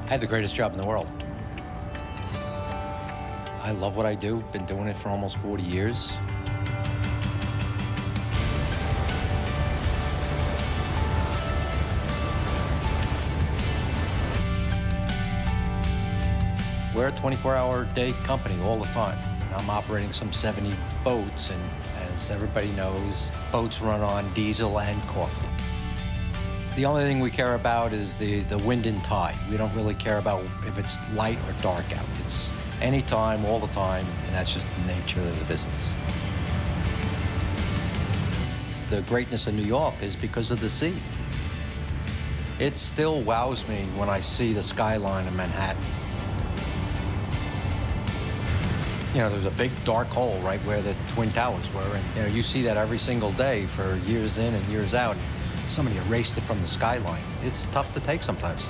I have the greatest job in the world. I love what I do. Been doing it for almost 40 years. We're a 24-hour-a-day company all the time. I'm operating some 70 boats, and as everybody knows, boats run on diesel and coffee. The only thing we care about is the wind and tide. We don't really care about if it's light or dark out. It's anytime, all the time, and that's just the nature of the business. The greatness of New York is because of the sea. It still wows me when I see the skyline of Manhattan. You know, there's a big dark hole right where the Twin Towers were, and you know, you see that every single day for years in and years out. Somebody erased it from the skyline. It's tough to take sometimes.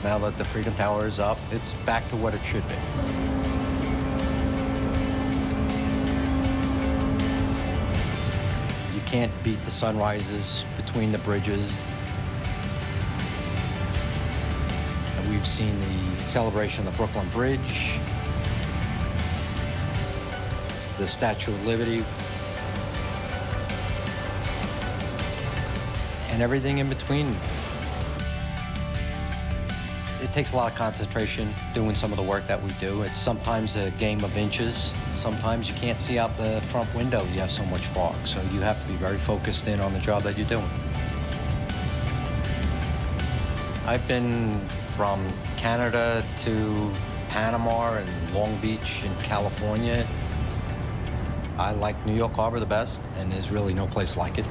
Now that the Freedom Tower is up, it's back to what it should be. You can't beat the sunrises between the bridges. And we've seen the celebration of the Brooklyn Bridge, the Statue of Liberty, and everything in between. It takes a lot of concentration doing some of the work that we do. It's sometimes a game of inches. Sometimes you can't see out the front window. You have so much fog. So you have to be very focused in on the job that you're doing. I've been from Canada to Panama and Long Beach in California. I like New York Harbor the best, and there's really no place like it.